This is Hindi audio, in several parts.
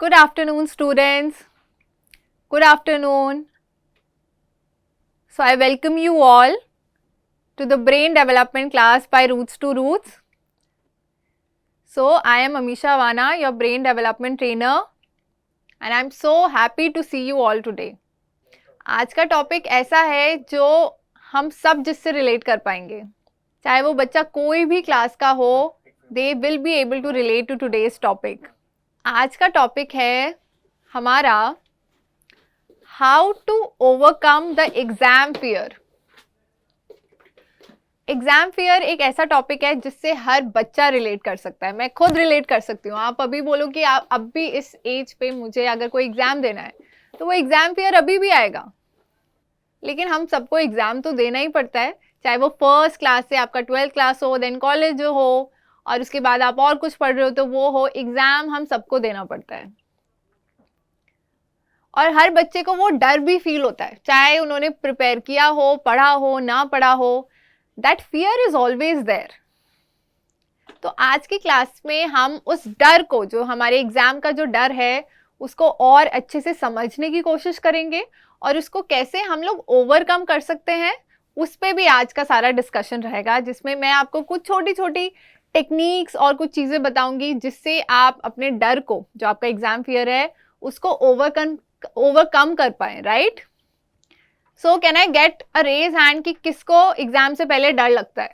Good afternoon, students. Good afternoon. So, I welcome you all to the brain development class by Roots to Roots. So, I am Amisha Vana, your brain development trainer, and I am so happy to see you all today. आज का टॉपिक ऐसा है जो हम सब जिससे रिलेट कर पाएंगे, चाहे वो बच्चा कोई भी क्लास का हो, they will be able to relate to today's topic. आज का टॉपिक है हमारा how to overcome the exam fear. Exam fear एक ऐसा टॉपिक है जिससे हर बच्चा रिलेट कर सकता है. मैं खुद रिलेट कर सकती हूँ. आप अभी बोलो कि आप अब भी इस एज पे मुझे अगर कोई एग्जाम देना है तो वो एग्जाम फियर अभी भी आएगा. लेकिन हम सबको एग्जाम तो देना ही पड़ता है, चाहे वो फर्स्ट क्लास से आपका 12th क्लास हो, देन कॉलेज हो, और उसके बाद आप और कुछ पढ़ रहे हो तो वो हो. एग्जाम हम सबको देना पड़ता है और हर बच्चे को वो डर भी फील होता है, चाहे उन्होंने प्रिपेयर किया हो, पढ़ा हो, ना पढ़ा हो. That fear is always there. तो आज की क्लास में हम उस डर को, जो हमारे एग्जाम का जो डर है, उसको और अच्छे से समझने की कोशिश करेंगे और उसको कैसे हम लोग ओवरकम कर सकते हैं उस पर भी आज का सारा डिस्कशन रहेगा, जिसमें मैं आपको कुछ छोटी छोटी टेक्निक्स और कुछ चीज़ें बताऊंगी जिससे आप अपने डर को, जो आपका एग्जाम फियर है, उसको ओवरकम कर पाए. Right? So can I get a raise hand कि किसको एग्जाम से पहले डर लगता है?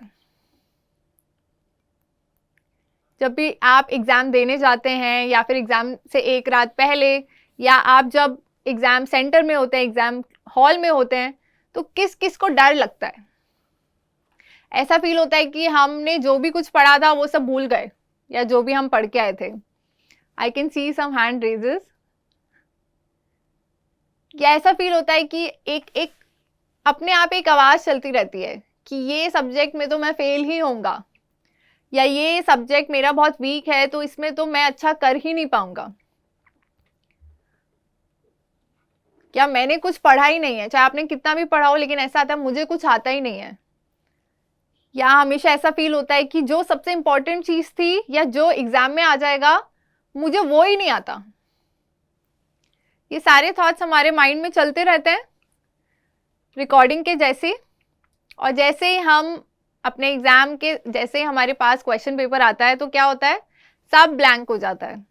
जब भी आप एग्जाम देने जाते हैं या फिर एग्जाम से एक रात पहले, या आप जब एग्जाम सेंटर में होते हैं, एग्जाम हॉल में होते हैं, तो किस किस को डर लगता है? ऐसा फील होता है कि हमने जो भी कुछ पढ़ा था वो सब भूल गए, या जो भी हम पढ़ के आए थे. I can see some hand raises. या ऐसा फील होता है कि एक अपने आप एक आवाज चलती रहती है कि ये सब्जेक्ट में तो मैं फेल ही होऊंगा, या ये सब्जेक्ट मेरा बहुत वीक है तो इसमें तो मैं अच्छा कर ही नहीं पाऊंगा, क्या मैंने कुछ पढ़ा ही नहीं है. चाहे आपने कितना भी पढ़ा हो, लेकिन ऐसा आता है मुझे कुछ आता ही नहीं है. या हमेशा ऐसा फील होता है कि जो सबसे इंपॉर्टेंट चीज थी या जो एग्जाम में आ जाएगा, मुझे वो ही नहीं आता. ये सारे थॉट्स हमारे माइंड में चलते रहते हैं रिकॉर्डिंग के जैसे. और जैसे ही हम अपने एग्जाम के, जैसे ही हमारे पास क्वेश्चन पेपर आता है तो क्या होता है, सब ब्लैंक हो जाता है.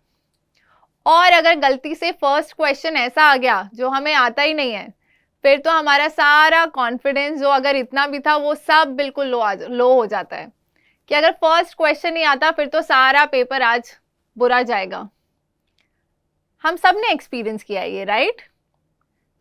और अगर गलती से फर्स्ट क्वेश्चन ऐसा आ गया जो हमें आता ही नहीं है, फिर तो हमारा सारा कॉन्फिडेंस, जो अगर इतना भी था, वो सब बिल्कुल लो हो जाता है कि अगर फर्स्ट क्वेश्चन नहीं आता फिर तो सारा पेपर आज बुरा जाएगा. हम सब ने एक्सपीरियंस किया है ये. राइट?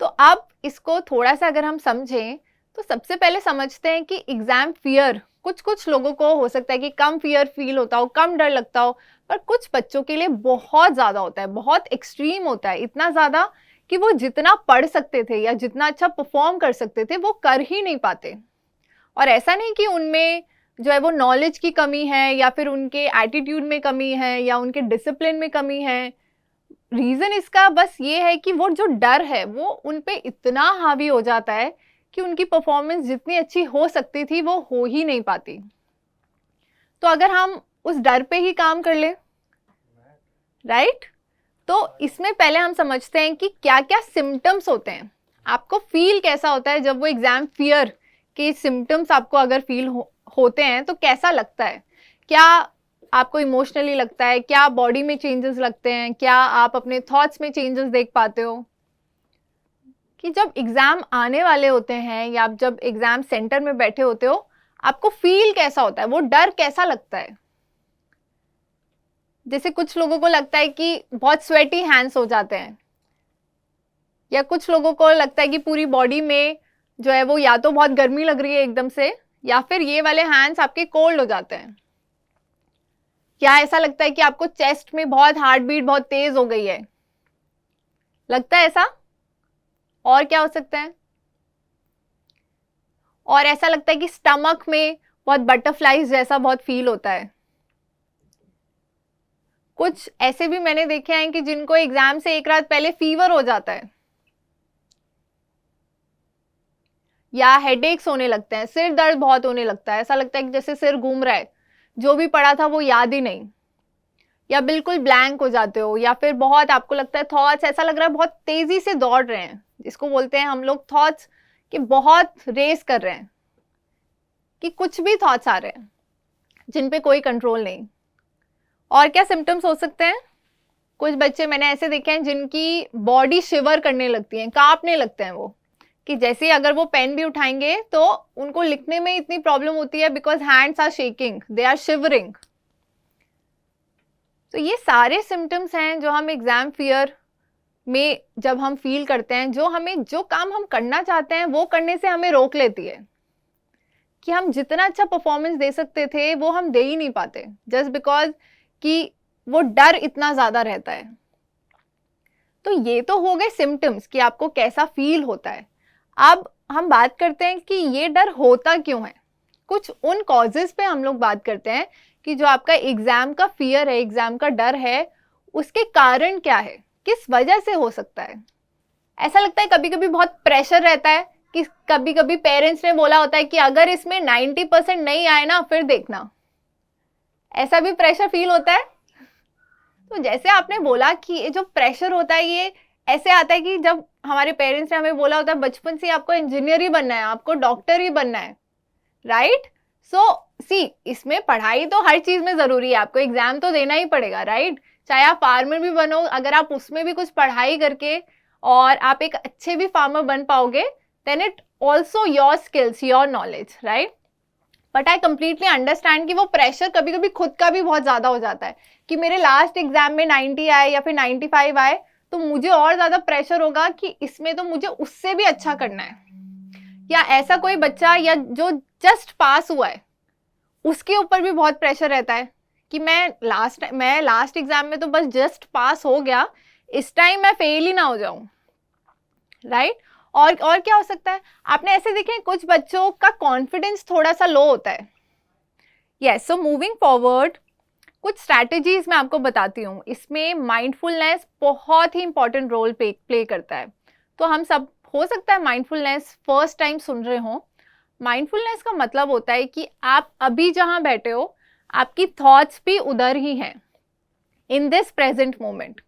तो अब इसको थोड़ा सा अगर हम समझें तो सबसे पहले समझते हैं कि एग्जाम फियर कुछ कुछ लोगों को हो सकता है कि कम फियर फील होता हो, कम डर लगता हो, पर कुछ बच्चों के लिए बहुत ज़्यादा होता है, बहुत एक्सट्रीम होता है. इतना ज़्यादा कि वो जितना पढ़ सकते थे या जितना अच्छा परफॉर्म कर सकते थे वो कर ही नहीं पाते. और ऐसा नहीं कि उनमें जो है वो नॉलेज की कमी है, या फिर उनके एटीट्यूड में कमी है, या उनके डिसिप्लिन में कमी है. रीज़न इसका बस ये है कि वो जो डर है वो उन पे इतना हावी हो जाता है कि उनकी परफॉर्मेंस जितनी अच्छी हो सकती थी वो हो ही नहीं पाती. तो अगर हम उस डर पे ही काम कर ले, राइट, तो इसमें पहले हम समझते हैं कि क्या क्या सिम्टम्स होते हैं. आपको फील कैसा होता है जब वो एग्जाम फियर के सिम्टम्स आपको अगर फील होते हैं तो कैसा लगता है? क्या आपको इमोशनली लगता है? क्या बॉडी में चेंजेस लगते हैं? क्या आप अपने थॉट्स में चेंजेस देख पाते हो? कि जब एग्जाम आने वाले होते हैं या आप जब एग्जाम सेंटर में बैठे होते हो, आपको फील कैसा होता है, वो डर कैसा लगता है? जैसे कुछ लोगों को लगता है कि बहुत स्वेटी हैंड्स हो जाते हैं, या कुछ लोगों को लगता है कि पूरी बॉडी में जो है वो या तो बहुत गर्मी लग रही है एकदम से, या फिर ये वाले हैंड्स आपके कोल्ड हो जाते हैं. क्या ऐसा लगता है कि आपको चेस्ट में बहुत हार्ट बीट बहुत तेज हो गई है? लगता है ऐसा? और क्या हो सकता है? और ऐसा लगता है कि स्टमक में बहुत बटरफ्लाईज जैसा बहुत फील होता है. कुछ ऐसे भी मैंने देखे हैं कि जिनको एग्जाम से एक रात पहले फीवर हो जाता है, या हेडेक्स होने लगते हैं, सिर दर्द बहुत होने लगता है, ऐसा लगता है कि जैसे सिर घूम रहा है, जो भी पढ़ा था वो याद ही नहीं. या बिल्कुल ब्लैंक हो जाते हो, या फिर बहुत आपको लगता है थॉट्स ऐसा लग रहा है बहुत तेजी से दौड़ रहे हैं, जिसको बोलते हैं हम लोग थॉट्स कि बहुत रेस कर रहे हैं, कि कुछ भी थॉट्स आ रहे हैं जिन पे कोई कंट्रोल नहीं। और क्या सिम्टम्स हो सकते हैं? कुछ बच्चे मैंने ऐसे देखे हैं जिनकी बॉडी शिवर करने लगती है, कांपने लगते हैं वो, कि जैसे अगर वो पेन भी उठाएंगे तो उनको लिखने में इतनी प्रॉब्लम होती है because hands are shaking, they are shivering. तो ये सारे सिम्टम्स हैं जो हम एग्जाम फियर में जब हम फील करते हैं, जो काम हम करना चाहते हैं वो करने से हमें रोक लेती है, कि हम जितना अच्छा परफॉर्मेंस दे सकते थे वो हम दे ही नहीं पाते, जस्ट बिकॉज कि वो डर इतना ज्यादा रहता है। तो ये तो हो गए सिम्टम्स कि आपको कैसा फील होता है। अब हम बात करते हैं कि ये डर होता क्यों है। कुछ उन कॉजेस पे हम लोग बात करते हैं कि जो आपका एग्जाम का फियर है, एग्जाम का डर है, उसके कारण क्या है, किस वजह से हो सकता है। ऐसा लगता है कभी कभी बहुत प्रेशर रहता है कि कभी कभी पेरेंट्स ने बोला होता है कि अगर इसमें 90% नहीं आए ना फिर देखना, ऐसा भी प्रेशर फील होता है। तो जैसे आपने बोला कि ये जो प्रेशर होता है ये ऐसे आता है कि जब हमारे पेरेंट्स ने हमें बोला होता है बचपन से आपको इंजीनियर ही बनना है, आपको डॉक्टर ही बनना है, राइट। सो सी, इसमें पढ़ाई तो हर चीज में जरूरी है, आपको एग्जाम तो देना ही पड़ेगा, राइट। चाहे आप फार्मर भी बनो, अगर आप उसमें भी कुछ पढ़ाई करके और आप एक अच्छे भी फार्मर बन पाओगे, then it also your skills, your knowledge, right. But I completely understand कि वो प्रेशर कभी कभी खुद का भी बहुत ज्यादा हो जाता है, कि मेरे लास्ट एग्जाम में 90 आए या फिर 95 आए तो मुझे और ज्यादा प्रेशर होगा कि इसमें तो मुझे उससे भी अच्छा करना है। या ऐसा कोई बच्चा या जो जस्ट पास हुआ है उसके ऊपर भी बहुत प्रेशर रहता है कि मैं लास्ट एग्जाम में तो बस जस्ट पास हो गया, इस टाइम मैं फेल ही ना हो जाऊं, राइट। और क्या हो सकता है, आपने ऐसे देखे कुछ बच्चों का कॉन्फिडेंस थोड़ा सा लो होता है। यस, सो मूविंग फॉरवर्ड कुछ स्ट्रैटेजीज मैं आपको बताती हूँ, इसमें माइंडफुलनेस बहुत ही इंपॉर्टेंट रोल प्ले करता है। तो हम सब, हो सकता है माइंडफुलनेस फर्स्ट टाइम सुन रहे हो। माइंडफुलनेस का मतलब होता है कि आप अभी जहां बैठे हो आपकी थॉट्स भी उधर ही हैं, इन दिस प्रेजेंट मोमेंट।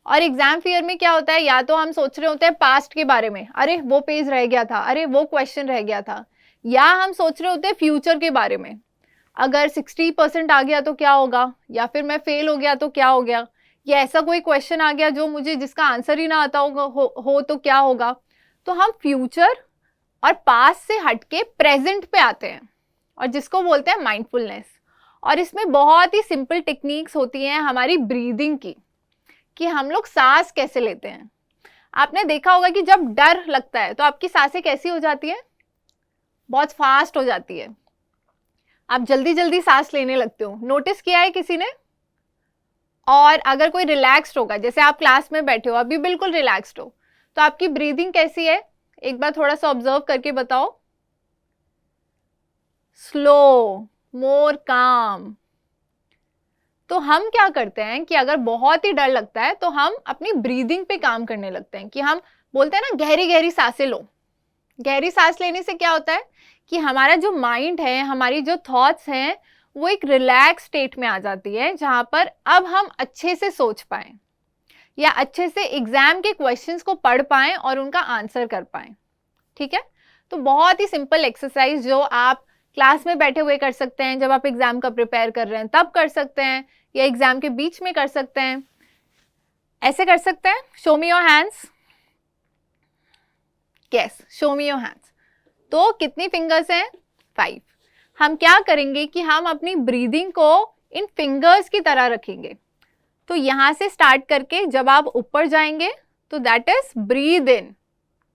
और एग्जाम फियर में क्या होता है, या तो हम सोच रहे होते हैं पास्ट के बारे में, अरे वो पेज रह गया था, अरे वो क्वेश्चन रह गया था, या हम सोच रहे होते हैं फ्यूचर के बारे में, अगर 60% आ गया तो क्या होगा, या फिर मैं फेल हो गया तो क्या हो गया, या ऐसा कोई क्वेश्चन आ गया जो मुझे जिसका आंसर ही ना आता होगा हो तो क्या होगा। तो हम फ्यूचर और पास्ट से हटके प्रेजेंट पे आते हैं, और जिसको बोलते हैं माइंडफुलनेस। और इसमें बहुत ही सिंपल टेक्निक्स होती हैं हमारी ब्रीदिंग की, कि हम लोग सांस कैसे लेते हैं। आपने देखा होगा कि जब डर लगता है तो आपकी सांसें कैसी हो जाती है, बहुत फास्ट हो जाती है, आप जल्दी जल्दी सांस लेने लगते हो, नोटिस किया है किसी ने। और अगर कोई रिलैक्स्ड होगा, जैसे आप क्लास में बैठे हो अभी बिल्कुल रिलैक्स्ड हो, तो आपकी ब्रीदिंग कैसी है, एक बार थोड़ा सा ऑब्जर्व करके बताओ। स्लो, मोर काम। तो हम क्या करते हैं कि अगर बहुत ही डर लगता है तो हम अपनी ब्रीदिंग पे काम करने लगते हैं, कि हम बोलते हैं ना गहरी गहरी सांसें लो। गहरी सांस लेने से क्या होता है कि हमारा जो माइंड है, हमारी जो थॉट्स हैं, वो एक रिलैक्स स्टेट में आ जाती है, जहां पर अब हम अच्छे से सोच पाएं या अच्छे से एग्जाम के क्वेश्चंस को पढ़ पाएं और उनका आंसर कर पाएं। ठीक है, तो बहुत ही सिंपल एक्सरसाइज जो आप क्लास में बैठे हुए कर सकते हैं, जब आप एग्जाम का प्रिपेयर कर रहे हैं तब कर सकते हैं, या एग्जाम के बीच में कर सकते हैं। ऐसे कर सकते हैं, show me your hands. Yes, show me your hands. तो कितनी फिंगर्स हैं, 5। हम क्या करेंगे कि हम अपनी ब्रीदिंग को इन फिंगर्स की तरह रखेंगे। तो यहां से स्टार्ट करके जब आप ऊपर जाएंगे तो दैट इज ब्रीद इन,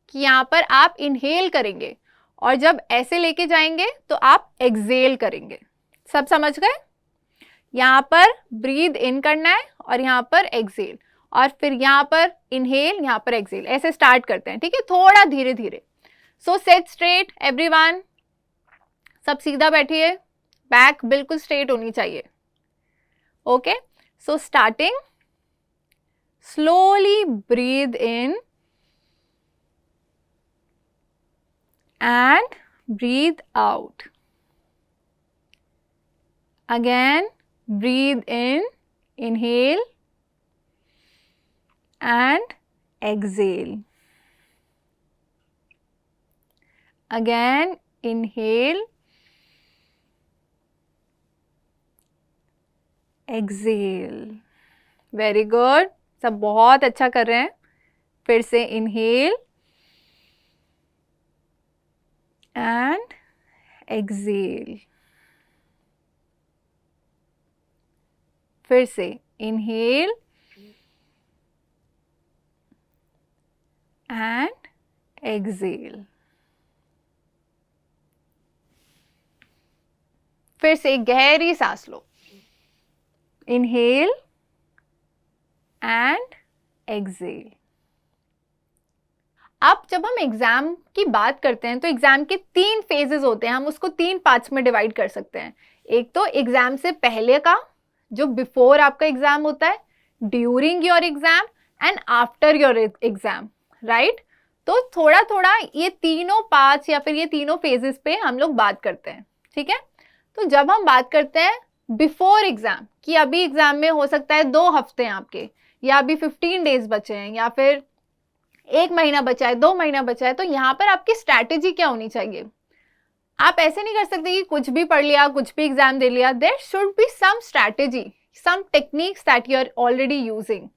कि यहां पर आप इनहेल करेंगे, और जब ऐसे लेके जाएंगे तो आप एक्सेल करेंगे। सब समझ गए? यहां पर ब्रीद इन करना है और यहां पर एक्सेल, और फिर यहां पर इनहेल, यहां पर एक्सेल, ऐसे स्टार्ट करते हैं। ठीक है, थोड़ा धीरे धीरे। सो सिट स्ट्रेट एवरीवन, सब सीधा बैठिए, बैक बिल्कुल स्ट्रेट होनी चाहिए। Okay, so starting, slowly breathe in and breathe out. Again, breathe in inhale and exhale. Again, inhale, exhale. Very good. सब बहुत अच्छा कर रहे हैं. फिर से inhale and exhale. फिर से inhale and exhale. फिर से गहरी सांस लो. Inhale and exhale. अब जब हम एग्जाम की बात करते हैं तो एग्जाम के 3 फेजेस होते हैं. हम उसको 3 पार्ट्स में डिवाइड कर सकते हैं. एक तो एग्जाम से पहले का, जो बिफोर आपका एग्जाम होता है, during your exam and after your exam, right. तो थोड़ा थोड़ा ये तीनों पार्ट्स या फिर ये तीनों फेजेस पे हम लोग बात करते हैं. ठीक है. तो जब हम बात करते हैं बिफोर एग्जाम कि अभी एग्जाम में हो सकता है 2 हफ्ते हैं आपके, या अभी 15 डेज बचे हैं, या फिर 1 महीना बचा है, 2 महीना बचा है, तो यहाँ पर आपकी स्ट्रैटेजी क्या होनी चाहिए. आप ऐसे नहीं कर सकते कि कुछ भी पढ़ लिया, कुछ भी एग्जाम दे लिया. There should be some strategy, some techniques that you are already using.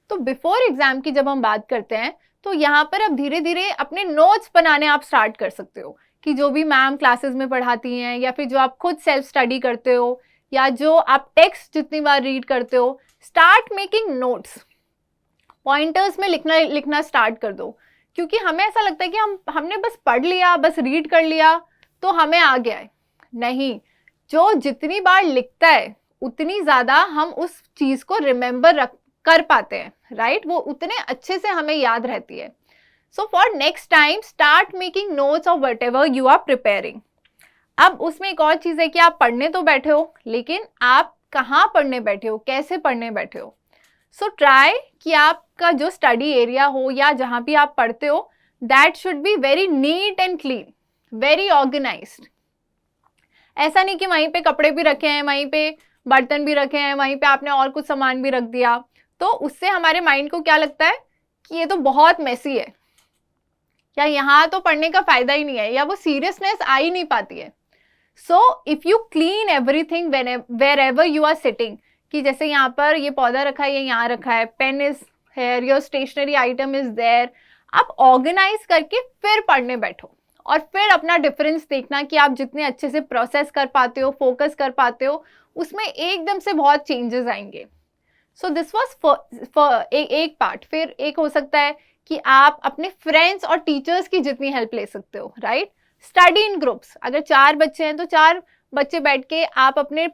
तो बिफोर एग्जाम की जब हम बात करते हैं तो यहाँ पर आप धीरे धीरे अपने नोट्स बनाने आप स्टार्ट कर सकते हो, कि जो भी मैम क्लासेस में पढ़ाती हैं, या फिर जो आप खुद सेल्फ स्टडी करते हो, या जो आप टेक्स्ट जितनी बार रीड करते हो, स्टार्ट मेकिंग नोट्स. पॉइंटर्स में लिखना स्टार्ट कर दो. क्योंकि हमें ऐसा लगता है कि हमने बस पढ़ लिया, बस रीड कर लिया तो हमें आ गया है. नहीं, जो जितनी बार लिखता है उतनी ज़्यादा हम उस चीज़ को रिमेंबर कर पाते हैं, राइट. वो उतने अच्छे से हमें याद रहती है. So for next time start making notes of whatever you are preparing. अब उसमें एक और चीज़ है कि आप पढ़ने तो बैठे हो, लेकिन आप कहाँ पढ़ने बैठे हो, कैसे पढ़ने बैठे हो. सो ट्राई कि आपका जो स्टडी एरिया हो या जहाँ भी आप पढ़ते हो, that should be very neat and clean, very organized. ऐसा नहीं कि वहीं पे कपड़े भी रखे हैं, वहीं पे बर्तन भी रखे हैं, वहीं पे आपने और कुछ सामान भी रख दिया. तो उससे हमारे माइंड को क्या लगता है कि ये तो बहुत मेसी है, या यहाँ तो पढ़ने का फायदा ही नहीं है, या वो सीरियसनेस आ ही नहीं पाती है. So if you clean everything wherever you are sitting, कि जैसे यहाँ पर ये पौधा रखा है, ये यहाँ रखा है, pen is here, your stationery item is there. आप ऑर्गेनाइज करके फिर पढ़ने बैठो, और फिर अपना डिफरेंस देखना कि आप जितने अच्छे से प्रोसेस कर पाते हो, फोकस कर पाते हो, उसमें एकदम से बहुत चेंजेस आएंगे. सो दिस वॉज एक पार्ट. फिर एक हो सकता है कि आप अपने फ्रेंड्स और टीचर्स की जितनी हेल्प ले सकते हो, राइट. Study in groups. अगर 4 बच्चे हैं तो 4 बच्चे बैठ के आप अपने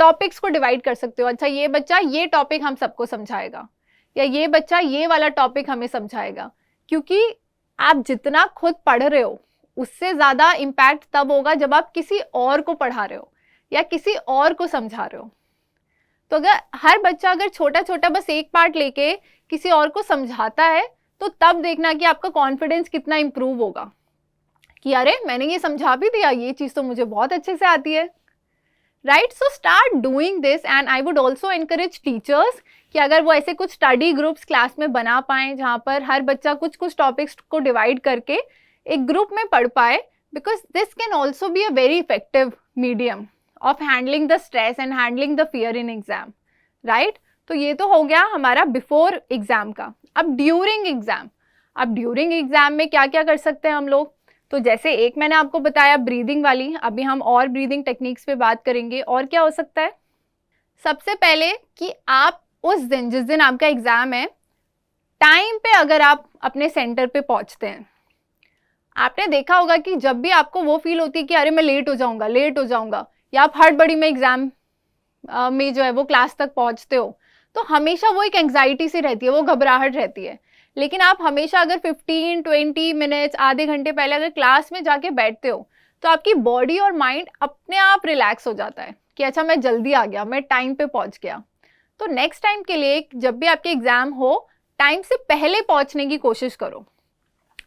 टॉपिक्स को डिवाइड कर सकते हो. अच्छा, ये बच्चा ये टॉपिक हम सबको समझाएगा, या ये बच्चा ये वाला टॉपिक हमें समझाएगा. क्योंकि आप जितना खुद पढ़ रहे हो उससे ज़्यादा इम्पैक्ट तब होगा जब आप किसी और को पढ़ा रहे हो या किसी और को समझा रहे हो. तो अगर हर बच्चा अगर छोटा छोटा बस एक पार्ट लेके किसी और को समझाता है, तो तब देखना कि आपका कॉन्फिडेंस कितना इंप्रूव होगा, कि अरे मैंने ये समझा भी दिया, ये चीज़ तो मुझे बहुत अच्छे से आती है, right. So start doing this. And I would also encourage teachers कि अगर वो ऐसे कुछ स्टडी ग्रुप्स क्लास में बना पाएँ जहाँ पर हर बच्चा कुछ कुछ टॉपिक्स को डिवाइड करके एक ग्रुप में पढ़ पाए, because this can also be a very effective medium of handling the stress and handling the fear in exam, right. तो ये तो हो गया हमारा बिफोर एग्जाम का. अब ड्यूरिंग एग्जाम. अब ड्यूरिंग एग्जाम में क्या क्या कर सकते हैं हम लोग. तो जैसे एक मैंने आपको बताया ब्रीदिंग वाली, अभी हम और ब्रीदिंग टेक्निक्स पे बात करेंगे. और क्या हो सकता है, सबसे पहले कि आप उस दिन जिस दिन आपका एग्जाम है, टाइम पे अगर आप अपने सेंटर पे पहुंचते हैं, आपने देखा होगा कि जब भी आपको वो फील होती है कि अरे मैं लेट हो जाऊंगा, या आप हड़बड़ी में एग्जाम में जो है वो क्लास तक पहुंचते हो, तो हमेशा वो एक एंग्जाइटी सी रहती है, वो घबराहट रहती है. लेकिन आप हमेशा अगर 15-20 मिनट्स, आधे घंटे पहले अगर क्लास में जाके बैठते हो, तो आपकी बॉडी और माइंड अपने आप रिलैक्स हो जाता है कि अच्छा मैं जल्दी आ गया, मैं टाइम पे पहुंच गया. तो नेक्स्ट टाइम के लिए जब भी आपके एग्जाम हो, टाइम से पहले पहुंचने की कोशिश करो.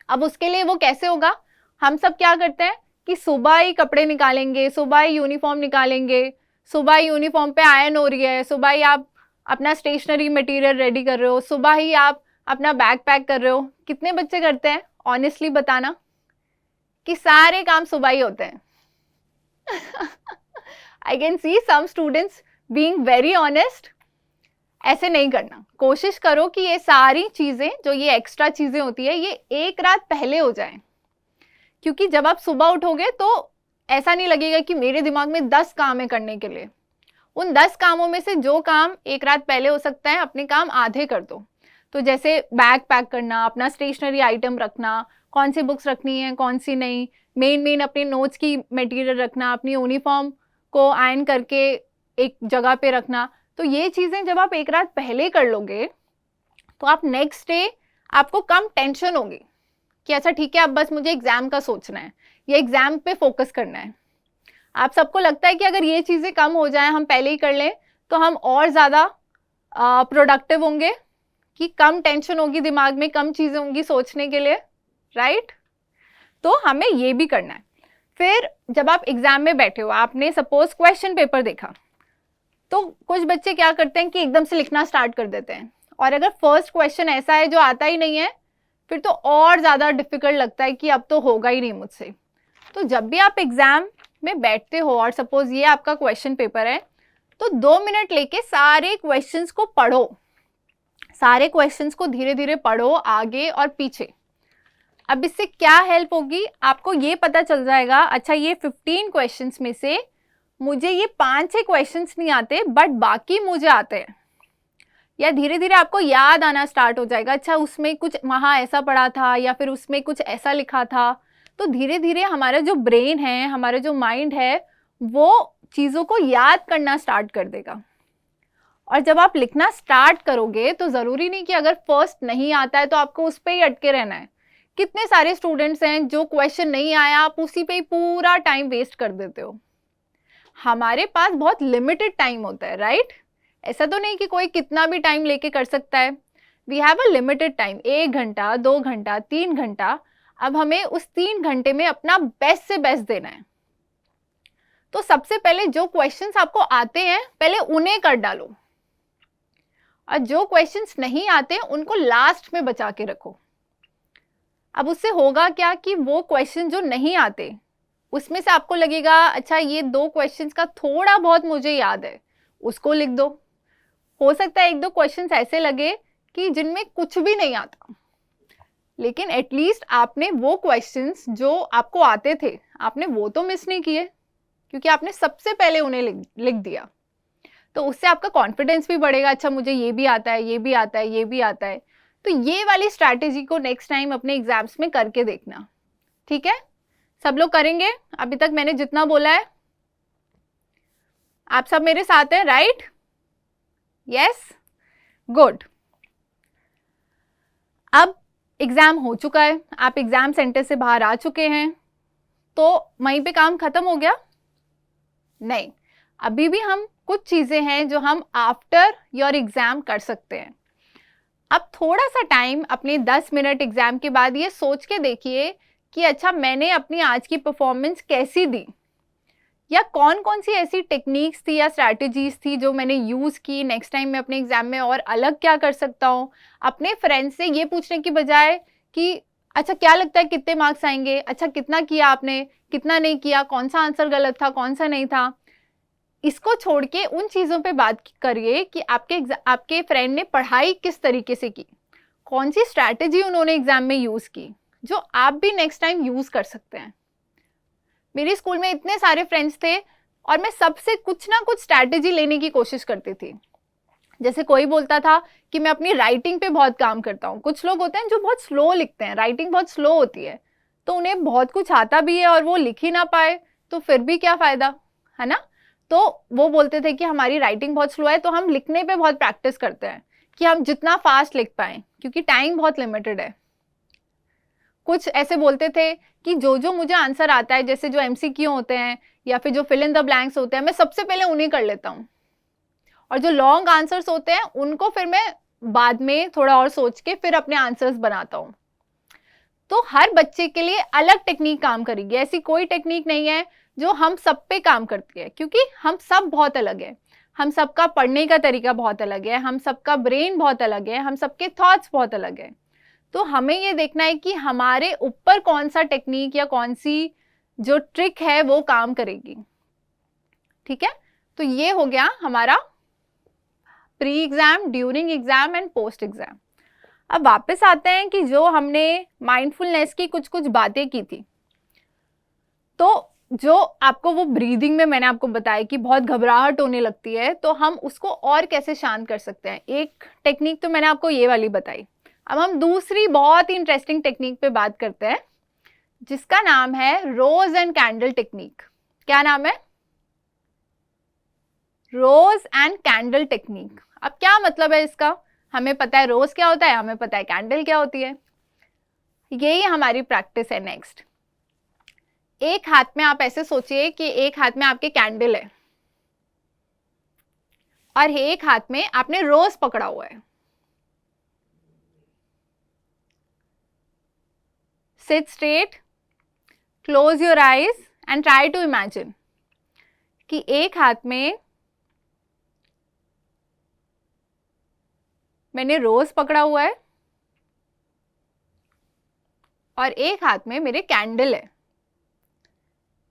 अब उसके लिए वो कैसे होगा, हम सब क्या करते हैं कि सुबह ही कपड़े निकालेंगे, सुबह ही यूनिफॉर्म निकालेंगे, सुबह ही यूनिफॉर्म पे आयरन हो रही है, सुबह ही आप अपना स्टेशनरी मटेरियल रेडी कर रहे हो, सुबह ही आप अपना बैग पैक कर रहे हो। कितने बच्चे करते हैं ऑनेस्टली बताना कि सारे काम सुबह ही होते हैं? I can see some students being very honest. ऐसे नहीं करना, कोशिश करो कि ये सारी चीजें जो ये एक्स्ट्रा चीजें होती है ये एक रात पहले हो जाएं, क्योंकि जब आप सुबह उठोगे तो ऐसा नहीं लगेगा कि मेरे दिमाग में 10 काम है करने के लिए। उन 10 कामों में से जो काम एक रात पहले हो सकता है, अपने काम आधे कर दो। तो जैसे बैग पैक करना, अपना स्टेशनरी आइटम रखना, कौन सी बुक्स रखनी है कौन सी नहीं, मेन अपने नोट्स की मटेरियल रखना, अपनी यूनिफॉर्म को आयरन करके एक जगह पे रखना। तो ये चीज़ें जब आप एक रात पहले कर लोगे तो आप नेक्स्ट डे आपको कम टेंशन होगी कि अच्छा ठीक है अब बस मुझे एग्जाम का सोचना है या एग्जाम पे फोकस करना है। आप सबको लगता है कि अगर ये चीज़ें कम हो जाएं, हम पहले ही कर लें, तो हम और ज़्यादा प्रोडक्टिव होंगे, कि कम टेंशन होगी दिमाग में, कम चीज़ें होंगी सोचने के लिए, राइट? तो हमें ये भी करना है। फिर जब आप एग्जाम में बैठे हो, आपने सपोज क्वेश्चन पेपर देखा, तो कुछ बच्चे क्या करते हैं कि एकदम से लिखना स्टार्ट कर देते हैं, और अगर फर्स्ट क्वेश्चन ऐसा है जो आता ही नहीं है फिर तो और ज़्यादा डिफिकल्ट लगता है कि अब तो होगा ही नहीं मुझसे। तो जब भी आप एग्जाम में बैठते हो और सपोज ये आपका क्वेश्चन पेपर है, तो 2 मिनट लेके सारे क्वेश्चंस को पढ़ो, सारे क्वेश्चंस को धीरे धीरे पढ़ो, आगे और पीछे। अब इससे क्या हेल्प होगी, आपको ये पता चल जाएगा अच्छा ये 15 क्वेश्चंस में से मुझे ये 5-6 क्वेश्चंस नहीं आते बट बाकी मुझे आते हैं, या धीरे धीरे आपको याद आना स्टार्ट हो जाएगा, अच्छा उसमें कुछ वहाँ ऐसा पढ़ा था या फिर उसमें कुछ ऐसा लिखा था। तो धीरे धीरे हमारा जो ब्रेन है, हमारा जो माइंड है, वो चीज़ों को याद करना स्टार्ट कर देगा। और जब आप लिखना स्टार्ट करोगे तो ज़रूरी नहीं कि अगर फर्स्ट नहीं आता है तो आपको उस पर ही अटके रहना है। कितने सारे स्टूडेंट्स हैं जो क्वेश्चन नहीं आया आप उसी पे ही पूरा टाइम वेस्ट कर देते हो। हमारे पास बहुत लिमिटेड टाइम होता है, राइट? ऐसा तो नहीं कि कोई कितना भी टाइम लेके कर सकता है। We have a limited time, 1 घंटा, 2 घंटा, 3 घंटा। अब हमें उस 3 घंटे में अपना बेस्ट से बेस्ट देना है। तो सबसे पहले जो क्वेश्चंस आपको आते हैं पहले उन्हें कर डालो, और जो क्वेश्चंस नहीं आते उनको लास्ट में बचा के रखो। अब उससे होगा क्या कि वो क्वेश्चन जो नहीं आते उसमें से आपको लगेगा अच्छा ये 2 क्वेश्चंस का थोड़ा बहुत मुझे याद है, उसको लिख दो। हो सकता है 1-2 क्वेश्चंस ऐसे लगे कि जिनमें कुछ भी नहीं आता, लेकिन एटलीस्ट आपने वो क्वेश्चंस जो आपको आते थे आपने वो तो मिस नहीं किए, क्योंकि आपने सबसे पहले उन्हें लिख दिया। तो उससे आपका कॉन्फिडेंस भी बढ़ेगा, अच्छा मुझे ये भी आता है, ये भी आता है, ये भी आता है। तो ये वाली स्ट्रैटेजी को नेक्स्ट टाइम अपने एग्जाम्स में करके देखना, ठीक है? सब लोग करेंगे? अभी तक मैंने जितना बोला है आप सब मेरे साथ हैं, राइट? Yes, good. अब एग्जाम हो चुका है, आप एग्जाम सेंटर से बाहर आ चुके हैं, तो वहीं पे काम खत्म हो गया? नहीं, अभी भी हम कुछ चीजें हैं जो हम आफ्टर योर एग्जाम कर सकते हैं। अब थोड़ा सा टाइम अपने 10 मिनट एग्जाम के बाद ये सोच के देखिए कि अच्छा मैंने अपनी आज की परफॉर्मेंस कैसी दी, या कौन कौन सी ऐसी टेक्निक्स थी या स्ट्रैटेजीज थी जो मैंने यूज़ की। नेक्स्ट टाइम मैं अपने एग्जाम में और अलग क्या कर सकता हूँ। अपने फ्रेंड्स से ये पूछने की बजाय कि अच्छा क्या लगता है कितने मार्क्स आएंगे, अच्छा कितना किया आपने, कितना नहीं किया, कौन सा आंसर गलत था, कौन सा नहीं था, इसको छोड़ के उन चीज़ों पे बात करिए कि आपके फ्रेंड ने पढ़ाई किस तरीके से की, कौन सी स्ट्रैटेजी उन्होंने एग्जाम में यूज़ की जो आप भी नेक्स्ट टाइम यूज़ कर सकते हैं। मेरे स्कूल में इतने सारे फ्रेंड्स थे और मैं सबसे कुछ ना कुछ स्ट्रैटेजी लेने की कोशिश करती थी। जैसे कोई बोलता था कि मैं अपनी राइटिंग पे बहुत काम करता हूँ। कुछ लोग होते हैं जो बहुत स्लो लिखते हैं, राइटिंग बहुत स्लो होती है, तो उन्हें बहुत कुछ आता भी है और वो लिख ही ना पाए तो फिर भी क्या फ़ायदा, है ना? तो वो बोलते थे कि हमारी राइटिंग बहुत स्लो है तो हम लिखने पे बहुत प्रैक्टिस करते हैं कि हम जितना फास्ट लिख पाएँ, क्योंकि टाइम बहुत लिमिटेड है। कुछ ऐसे बोलते थे कि जो मुझे आंसर आता है, जैसे जो MCQ होते हैं या फिर जो फिल इन द ब्लैंक्स होते हैं, मैं सबसे पहले उन्हें कर लेता हूँ, और जो लॉन्ग आंसर्स होते हैं उनको फिर मैं बाद में थोड़ा और सोच के फिर अपने आंसर्स बनाता हूँ। तो हर बच्चे के लिए अलग टेक्निक काम करेगी, ऐसी कोई टेक्निक नहीं है जो हम सब पे काम करती है, क्योंकि हम सब बहुत अलग है। हम सबका पढ़ने का तरीका बहुत अलग है, हम सबका ब्रेन बहुत अलग है, हम सबके थॉट्स बहुत अलग है। तो हमें ये देखना है कि हमारे ऊपर कौन सा टेक्निक या कौन सी जो ट्रिक है वो काम करेगी। ठीक है, तो ये हो गया हमारा pre exam, during exam and post exam. अब वापस आते हैं कि जो हमने माइंडफुलनेस की कुछ कुछ बातें की थी, तो जो आपको वो ब्रीदिंग में मैंने आपको बताया कि बहुत घबराहट होने लगती है, तो हम उसको और कैसे शांत कर सकते हैं। एक टेक्निक तो मैंने आपको ये वाली बताई। अब हम दूसरी बहुत ही इंटरेस्टिंग टेक्निक पे बात करते हैं, जिसका नाम है रोज एंड कैंडल टेक्निक। क्या नाम है? रोज एंड कैंडल टेक्निक। अब क्या मतलब है इसका? हमें पता है रोज क्या होता है, हमें पता है कैंडल क्या होती है। यही हमारी प्रैक्टिस है। नेक्स्ट, एक हाथ में आप ऐसे सोचिए कि एक हाथ में आपके कैंडल है और एक हाथ में आपने रोज पकड़ा हुआ है। Sit straight, close your eyes and try to imagine कि एक हाथ में मैंने रोज पकड़ा हुआ है और एक हाथ में मेरे कैंडल है।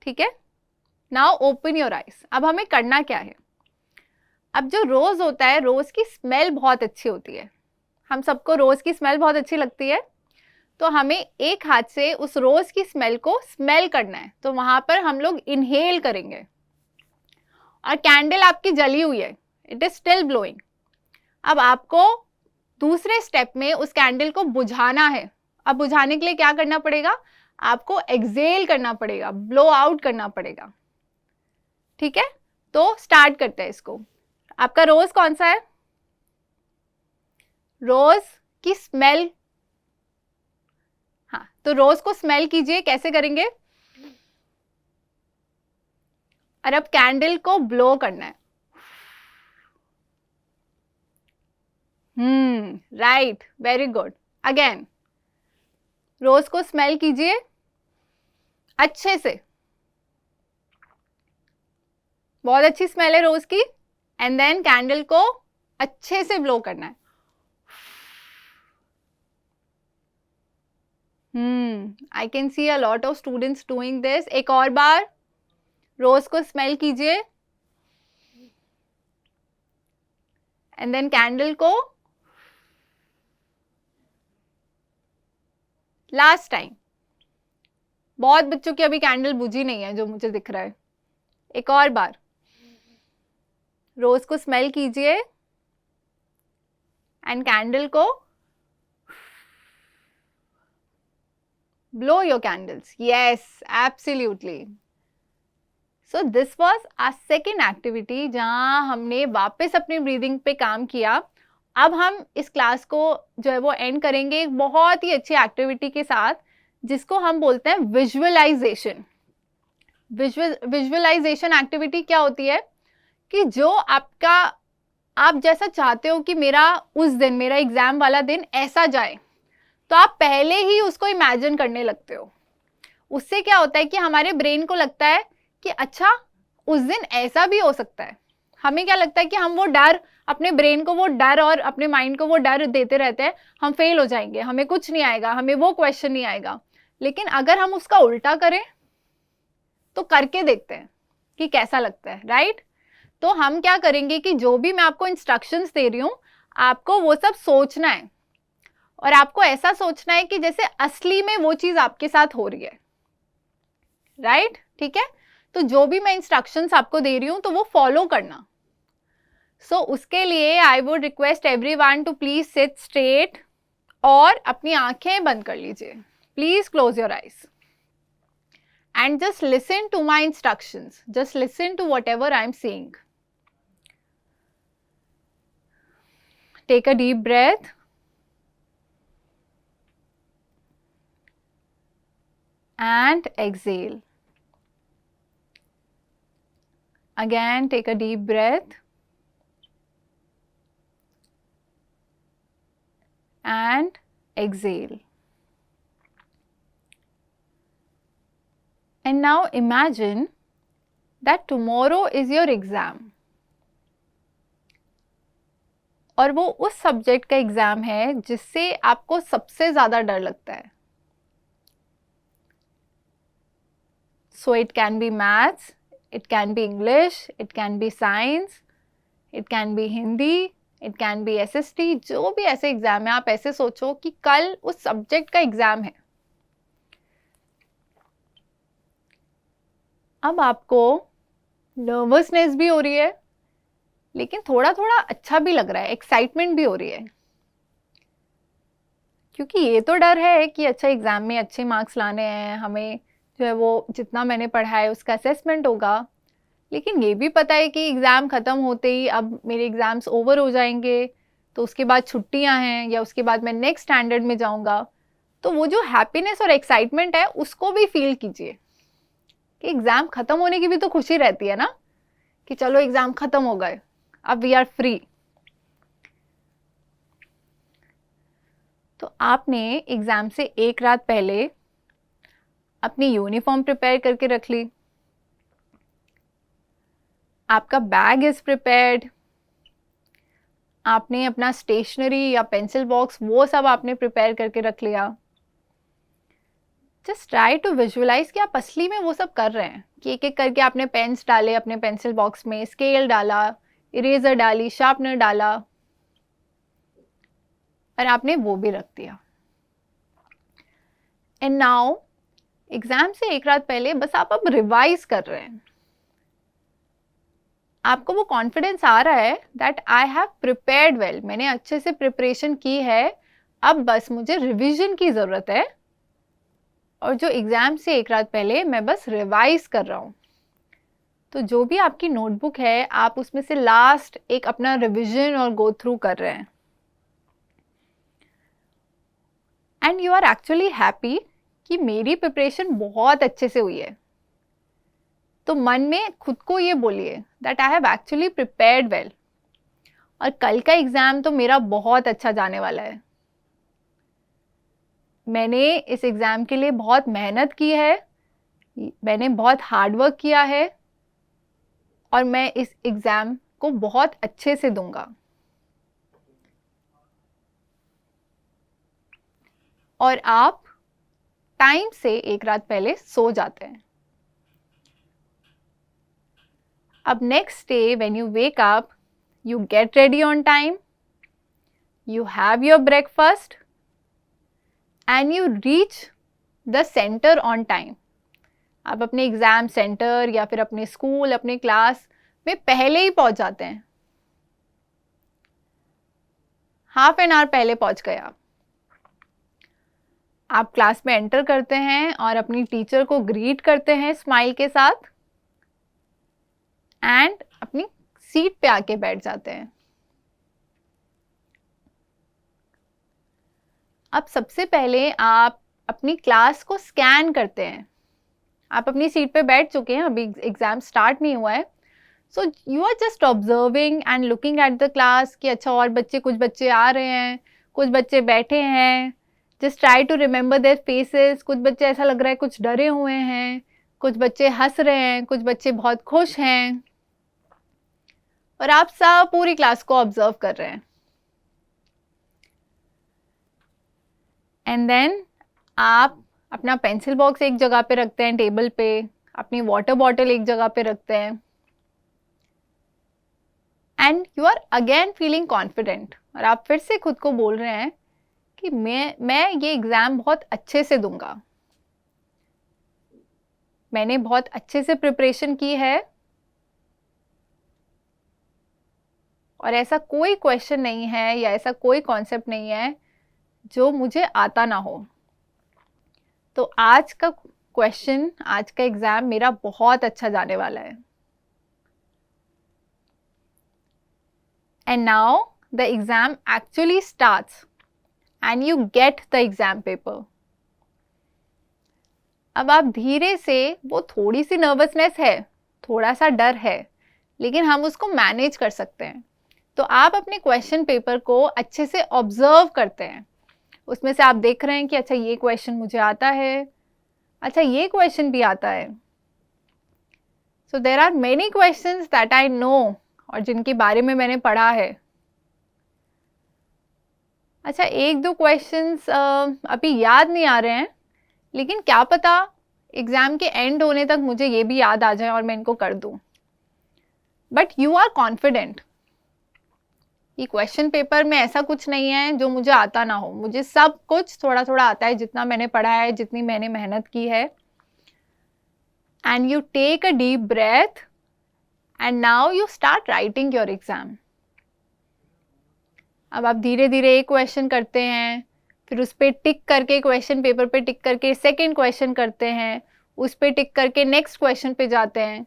ठीक है, नाउ ओपन योर आईज। अब हमें करना क्या है? अब जो रोज होता है, रोज की स्मेल बहुत अच्छी होती है, हम सबको रोज की स्मेल बहुत अच्छी लगती है। तो हमें एक हाथ से उस रोज की स्मेल को स्मेल करना है, तो वहां पर हम लोग इनहेल करेंगे और कैंडल आपकी जली हुई है, इट इज स्टिल ब्लोइंग। अब आपको दूसरे स्टेप में उस कैंडल को बुझाना है। अब बुझाने के लिए क्या करना पड़ेगा? आपको एक्सेल करना पड़ेगा, ब्लो आउट करना पड़ेगा। ठीक है, तो स्टार्ट करते हैं इसको। आपका रोज कौन सा है? रोज की स्मेल। हाँ, तो रोज को स्मेल कीजिए। कैसे करेंगे? और अब कैंडल को ब्लो करना है। Right, very good. अगेन रोज को स्मेल कीजिए अच्छे से, बहुत अच्छी स्मेल है रोज की। एंड देन कैंडल को अच्छे से ब्लो करना है। आई can C a lot of students doing this. एक और बार रोज को स्मेल कीजिए एंड देन कैंडल को लास्ट टाइम। बहुत बच्चों की अभी कैंडल बुझी नहीं है जो मुझे दिख रहा है। एक और बार रोज को स्मेल कीजिए एंड कैंडल को blow your candles. Yes, absolutely. So this was our second activity जहां हमने वापस अपनी ब्रीदिंग पे काम किया। अब हम इस क्लास को जो है वो एंड करेंगे एक बहुत ही अच्छी एक्टिविटी के साथ, जिसको हम बोलते हैं विजुअलाइजेशन। विजुअलाइजेशन एक्टिविटी क्या होती है कि जो आपका, आप जैसा चाहते हो कि मेरा उस दिन, मेरा एग्जाम वाला दिन ऐसा जाए, तो आप पहले ही उसको इमेजिन करने लगते हो। उससे क्या होता है कि हमारे ब्रेन को लगता है कि अच्छा उस दिन ऐसा भी हो सकता है। हमें क्या लगता है कि हम वो डर, अपने ब्रेन को वो डर और अपने माइंड को वो डर देते रहते हैं, हम फेल हो जाएंगे, हमें कुछ नहीं आएगा, हमें वो क्वेश्चन नहीं आएगा। लेकिन अगर हम उसका उल्टा करें तो करके देखते हैं कि कैसा लगता है, राइट? तो हम क्या करेंगे कि जो भी मैं आपको इंस्ट्रक्शंस दे रही हूं, आपको वो सब सोचना है और आपको ऐसा सोचना है कि जैसे असली में वो चीज आपके साथ हो रही है, राइट? ठीक है, तो जो भी मैं इंस्ट्रक्शंस आपको दे रही हूं तो वो फॉलो करना। सो उसके लिए I would request everyone to please sit straight और अपनी आंखें बंद कर लीजिए। Please close your eyes and just listen to my instructions, just listen to whatever I am saying. Take a deep breath and exhale. Again, take a deep breath and exhale. And now imagine that tomorrow is your exam. और वो उस सब्जेक्ट का एग्ज़ाम है जिससे आपको सबसे ज़्यादा डर लगता है. So it can be maths, it can be English, it can be science, it can be Hindi, it can be SST. जो भी ऐसे एग्ज़ाम है, आप ऐसे सोचो कि कल उस सब्जेक्ट का एग्ज़ाम है. अब आपको नर्वसनेस भी हो रही है, लेकिन थोड़ा थोड़ा अच्छा भी लग रहा है, एक्साइटमेंट भी हो रही है, क्योंकि ये तो डर है कि अच्छा एग्ज़ाम में अच्छे मार्क्स लाने हैं, हमें जो है वो जितना मैंने पढ़ा है उसका असेसमेंट होगा. लेकिन ये भी पता है कि एग्ज़ाम ख़त्म होते ही अब मेरे एग्ज़ाम्स ओवर हो जाएंगे, तो उसके बाद छुट्टियां हैं या उसके बाद मैं नेक्स्ट स्टैंडर्ड में जाऊंगा. तो वो जो हैप्पीनेस और एक्साइटमेंट है उसको भी फील कीजिए कि एग्ज़ाम ख़त्म होने की भी तो खुशी रहती है ना, कि चलो एग्ज़ाम ख़त्म हो गए, अब वी आर फ्री. तो आपने एग्ज़ाम से एक रात पहले अपनी यूनिफॉर्म प्रिपेयर करके रख ली, आपका बैग इज़ प्रिपेयर्ड, आपने अपना स्टेशनरी या पेंसिल बॉक्स वो सब आपने प्रिपेयर करके रख लिया. जस्ट ट्राई टू विजुअलाइज कि आप असली में वो सब कर रहे हैं, कि एक एक करके आपने पेन्स डाले अपने पेंसिल बॉक्स में, स्केल डाला, इरेजर डाली, शार्पनर डाला, और आपने वो भी रख दिया. एंड नाउ एग्जाम से एक रात पहले बस आप अब रिवाइज कर रहे हैं. आपको वो कॉन्फिडेंस आ रहा है that I have prepared well, मैंने अच्छे से प्रिपरेशन की है, अब बस मुझे रिवीजन की ज़रूरत है, और जो एग्ज़ाम से एक रात पहले मैं बस रिवाइज कर रहा हूँ. तो जो भी आपकी नोटबुक है आप उसमें से लास्ट एक अपना रिवीजन और गो थ्रू कर रहे हैं. And you are actually happy कि मेरी प्रिपरेशन बहुत अच्छे से हुई है. तो मन में खुद को ये बोलिए that I have actually prepared well, और कल का एग्ज़ाम तो मेरा बहुत अच्छा जाने वाला है. मैंने इस एग्ज़ाम के लिए बहुत मेहनत की है, मैंने बहुत हार्ड वर्क किया है, और मैं इस एग्ज़ाम को बहुत अच्छे से दूंगा. और आप टाइम से एक रात पहले सो जाते हैं. अब next day when you wake up, you get ready on time, you have your breakfast, and you reach the centre on time. आप अपने एग्ज़ाम सेंटर या फिर अपने स्कूल, अपने क्लास में पहले ही पहुंच जाते हैं. हाफ एन आवर पहले पहुंच गए आप क्लास में एंटर करते हैं और अपनी टीचर को ग्रीट करते हैं स्माइल के साथ, एंड अपनी सीट पे आके बैठ जाते हैं. अब सबसे पहले आप अपनी क्लास को स्कैन करते हैं. आप अपनी सीट पे बैठ चुके हैं, अभी एग्ज़ाम स्टार्ट नहीं हुआ है, so you are just observing and looking at the class कि अच्छा और बच्चे, कुछ बच्चे आ रहे हैं, कुछ बच्चे बैठे हैं. Just try to remember their faces. कुछ बच्चे ऐसा लग रहा है कुछ डरे हुए हैं, कुछ बच्चे हंस रहे हैं, कुछ बच्चे बहुत खुश हैं, और आप सब पूरी क्लास को ऑब्जर्व कर रहे हैं. एंड देन आप अपना पेंसिल बॉक्स एक जगह पे रखते हैं टेबल पे, अपनी वाटर बॉटल एक जगह पे रखते हैं, and you are again feeling confident. और आप फिर से खुद को बोल रहे हैं कि मैं ये एग्ज़ाम बहुत अच्छे से दूंगा, मैंने बहुत अच्छे से प्रिपरेशन की है, और ऐसा कोई क्वेश्चन नहीं है या ऐसा कोई कॉन्सेप्ट नहीं है जो मुझे आता ना हो. तो आज का क्वेश्चन, आज का एग्ज़ाम मेरा बहुत अच्छा जाने वाला है. And now the exam actually starts and you get the exam paper. अब आप धीरे से, वो थोड़ी सी नर्वसनेस है, थोड़ा सा डर है, लेकिन हम उसको मैनेज कर सकते हैं. तो आप अपने क्वेश्चन पेपर को अच्छे से ऑब्जर्व करते हैं. उसमें से आप देख रहे हैं कि अच्छा ये क्वेश्चन मुझे आता है, अच्छा ये क्वेश्चन भी आता है. So there are many questions that I know, और जिनके बारे में मैंने पढ़ा है. अच्छा, एक दो क्वेश्चंस अभी याद नहीं आ रहे हैं, लेकिन क्या पता एग्जाम के एंड होने तक मुझे ये भी याद आ जाए और मैं इनको कर दूं। But you are confident. ये क्वेश्चन पेपर में ऐसा कुछ नहीं है जो मुझे आता ना हो, मुझे सब कुछ थोड़ा थोड़ा आता है, जितना मैंने पढ़ा है, जितनी मैंने मेहनत की है। And you take a deep breath and now you start writing your exam. अब आप धीरे धीरे एक क्वेश्चन करते हैं, फिर उस पर टिक करके, क्वेश्चन पेपर पे टिक करके सेकेंड क्वेश्चन करते हैं, उस पर टिक करके नेक्स्ट क्वेश्चन पे जाते हैं,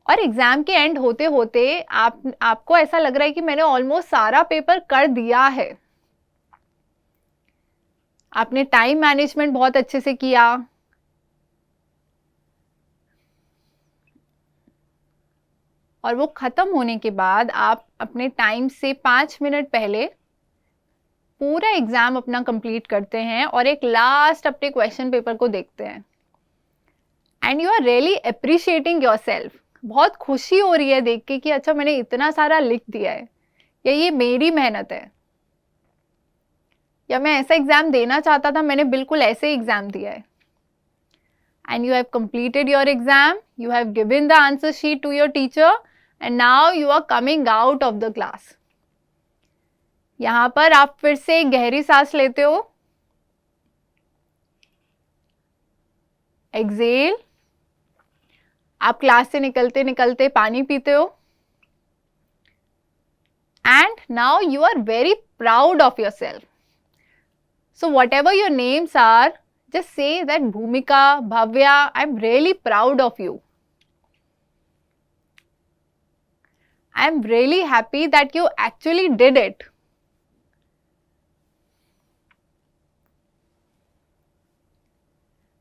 और एग्जाम के एंड होते होते आपको ऐसा लग रहा है कि मैंने ऑलमोस्ट सारा पेपर कर दिया है। आपने टाइम मैनेजमेंट बहुत अच्छे से किया, और वो खत्म होने के बाद आप अपने टाइम से 5 मिनट पहले पूरा एग्जाम अपना कंप्लीट करते हैं और एक लास्ट अपने क्वेश्चन पेपर को देखते हैं। And you are really appreciating yourself. बहुत खुशी हो रही है देख के कि अच्छा मैंने इतना सारा लिख दिया है, या ये मेरी मेहनत है, या मैं ऐसा एग्जाम देना चाहता था, मैंने बिल्कुल ऐसे एग्जाम दिया है। And you have completed your exam, you have given the answer sheet to your teacher, and now you are coming out of the class. यहां पर आप फिर से एक गहरी सांस लेते हो, एक्सेल। आप क्लास से निकलते निकलते पानी पीते हो, and now you are very proud of yourself. So whatever your names are, just say that Bhumika, Bhavya, I'm really proud of you. I'm really happy that you actually did it.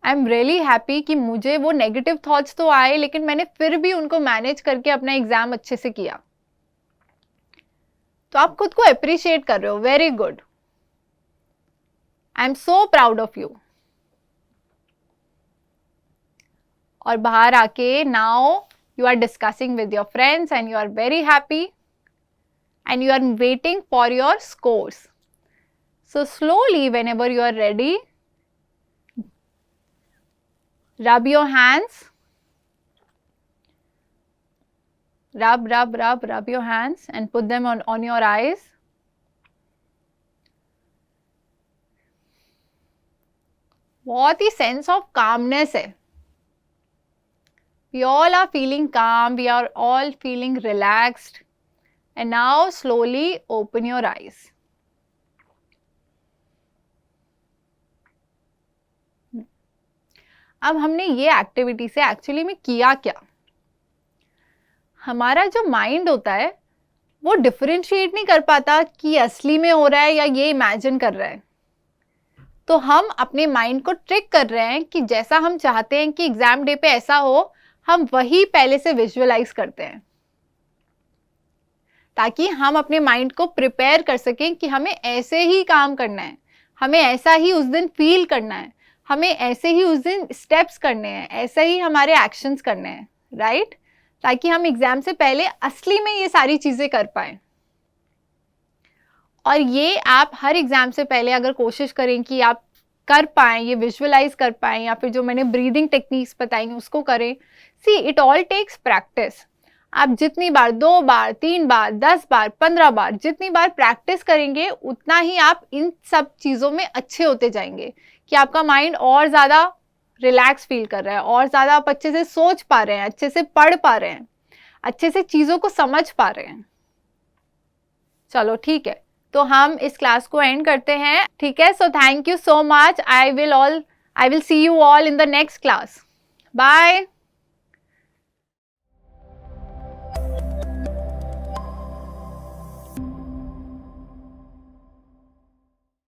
I'm really happy कि मुझे वो नेगेटिव थॉट्स तो आए, लेकिन मैंने फिर भी उनको मैनेज करके अपना एग्जाम अच्छे से किया। तो आप खुद को अप्रिशिएट कर रहे हो, very good. I am so proud of you. और बाहर आके now you are discussing with your friends and you are very happy and you are waiting for your scores. So slowly whenever you are ready, rub your hands, rub your hands and put them on your eyes. बहुत ही सेंस ऑफ कामनेस है। We all are feeling calm, we are all feeling relaxed, and now slowly open your eyes. अब हमने ये एक्टिविटी से एक्चुअली में किया क्या? हमारा जो माइंड होता है वो डिफरेंशिएट नहीं कर पाता कि असली में हो रहा है या ये इमेजिन कर रहा है। तो हम अपने माइंड को ट्रिक कर रहे हैं कि जैसा हम चाहते हैं कि एग्जाम डे पे ऐसा हो, हम वही पहले से विजुअलाइज करते हैं, ताकि हम अपने माइंड को प्रिपेयर कर सकें कि हमें ऐसे ही काम करना है, हमें ऐसा ही उस दिन फील करना है, हमें ऐसे ही उस दिन स्टेप्स करने हैं, ऐसे ही हमारे एक्शंस करने हैं, राइट? ताकि हम एग्जाम से पहले असली में ये सारी चीजें कर पाएं। और ये आप हर एग्जाम से पहले अगर कोशिश करें कि आप कर पाएं, ये विजुअलाइज कर पाएं, या फिर जो मैंने ब्रीदिंग टेक्निक्स बताई उसको करें। See it all takes practice. आप जितनी बार, 2 बार, 3 बार, 10 बार, 15 बार, जितनी बार प्रैक्टिस करेंगे उतना ही आप इन सब चीज़ों में अच्छे होते जाएंगे कि आपका माइंड और ज़्यादा रिलैक्स फील कर रहा है, और ज़्यादा आप अच्छे से सोच पा रहे हैं, अच्छे से पढ़ पा रहे हैं, अच्छे से चीज़ों को समझ पा रहे हैं। चलो ठीक है, तो हम इस क्लास को एंड करते हैं, ठीक है? So thank you so much. I will see you all in the next class. Bye.